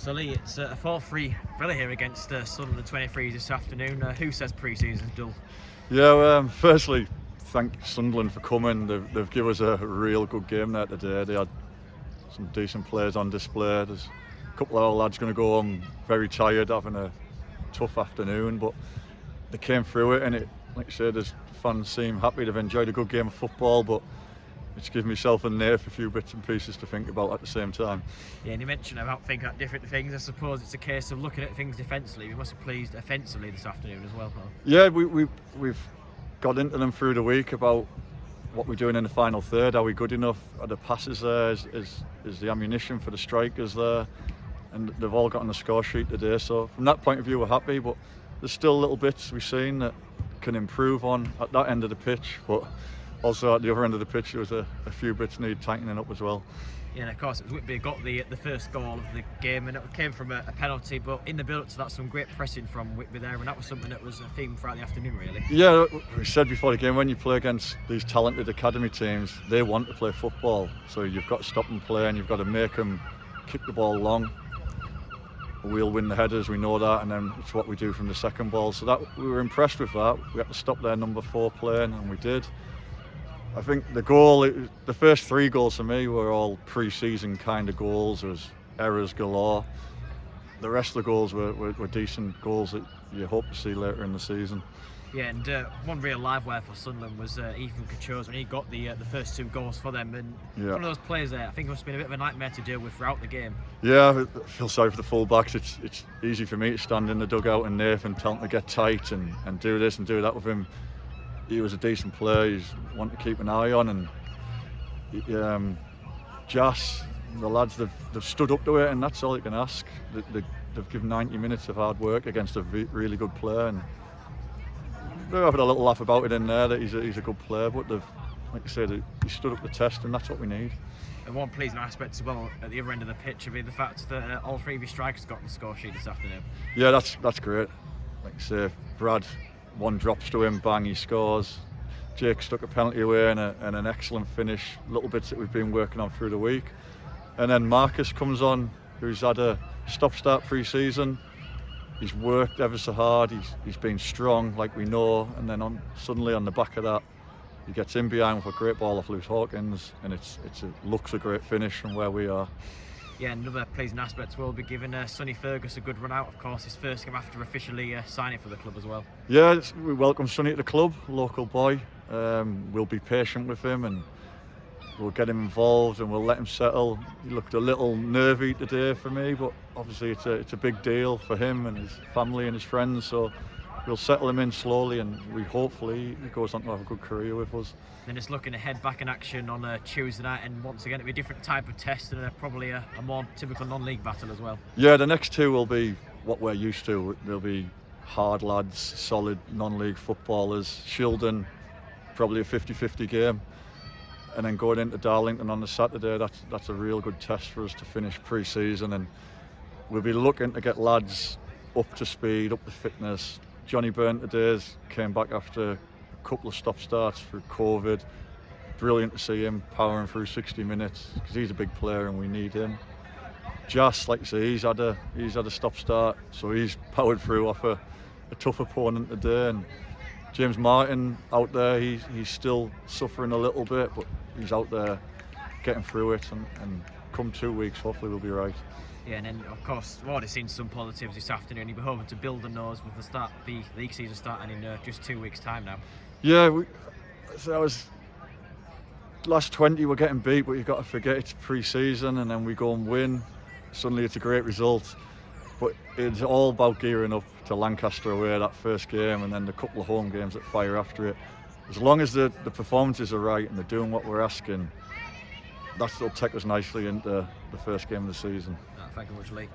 So Lee, it's a 4-3 thriller here against Sunderland U23's this afternoon. Who says pre-season's dull? Yeah, firstly, thank Sunderland for coming. They've given us a real good game there today. They had some decent players on display. There's a couple of our lads going to go home very tired, having a tough afternoon, but they came through it, and it, like I said, the fans seem happy. They've enjoyed a good game of football, but it's given myself and Nath a few bits and pieces to think about at the same time. Yeah, and you mentioned about thinking about different things. I suppose it's a case of looking at things defensively. We must have pleased offensively this afternoon as well, huh? Yeah, we've got into them through the week about what we're doing in the final third. Are we good enough? Are the passes there? Is the ammunition for the strikers there? And they've all got on the score sheet today. So from that point of view, we're happy. But there's still little bits we've seen that can improve on at that end of the pitch. But also at the other end of the pitch, there was a few bits need tightening up as well. Yeah, and of course, it was Whitby got the first goal of the game, and it came from a penalty. But in the build-up to that, some great pressing from Whitby there, and that was something that was a theme throughout the afternoon, really. Yeah, we said before the game, when you play against these talented academy teams, they want to play football. So you've got to stop them playing, you've got to make them kick the ball long. We'll win the headers, we know that, and then it's what we do from the second ball. So that we were impressed with that. We had to stop their number 4 playing, and we did. I think the first 3 goals for me were all pre-season kind of goals. There was errors galore. The rest of the goals were decent goals that you hope to see later in the season. Yeah, and one real live wire for Sunderland was Ethan Kacho's when he got the first 2 goals for them. And yeah, one of those players there, I think it must have been a bit of a nightmare to deal with throughout the game. Yeah, I feel sorry for the full-backs. It's easy for me to stand in the dugout and Nathan tell him to get tight and do this and do that with him. He was a decent player. He's one to keep an eye on, and Jas, the lads, they've stood up to it, and that's all you can ask. They've given 90 minutes of hard work against a really good player, and we're having a little laugh about it in there that he's a good player, but they've, like I said, he stood up the test, and that's what we need. And one pleasing aspect as well at the other end of the pitch would be the fact that all 3 of your strikers got on the score sheet this afternoon. Yeah, that's great. Like I say, Brad, one drops to him, bang, he scores. Jake stuck a penalty away and an excellent finish. Little bits that we've been working on through the week. And then Marcus comes on, who's had a stop-start pre-season. He's worked ever so hard. He's been strong, like we know. And then suddenly on the back of that, he gets in behind with a great ball off Lewis Hawkins, and it looks a great finish from where we are. Yeah, another pleasing aspect will be giving Sonny Fergus a good run out, of course, his first game after officially signing for the club as well. Yeah, we welcome Sonny to the club, local boy. We'll be patient with him and we'll get him involved and we'll let him settle. He looked a little nervy today for me, but obviously it's a big deal for him and his family and his friends, so we'll settle him in slowly, and hopefully he goes on to have a good career with us. Then it's looking ahead back in action on Tuesday night, and once again it'll be a different type of test and probably a more typical non-league battle as well. Yeah, the next 2 will be what we're used to. They'll be hard lads, solid non-league footballers. Shildon, probably a 50-50 game. And then going into Darlington on the Saturday, that's a real good test for us to finish pre-season, and we'll be looking to get lads up to speed, up to fitness. Johnny Byrne today came back after a couple of stop-starts through COVID. Brilliant to see him powering through 60 minutes because he's a big player and we need him. Jas, like I say, he's had a stop-start, so he's powered through off a tough opponent today. And James Martin out there, he's still suffering a little bit, but he's out there getting through it, and come 2 weeks, hopefully we'll be right. Yeah, and then of course we've already seen some positives this afternoon. You'll be hoping to build on those with the league season starting in just 2 weeks' time now. Yeah, last 20 we're getting beat, but you've got to forget it's pre-season, and then we go and win. Suddenly it's a great result, but it's all about gearing up to Lancaster away, that first game, and then the couple of home games that fire after it. As long as the performances are right and they're doing what we're asking, that'll take us nicely into the first game of the season. Thank you very much, Lee.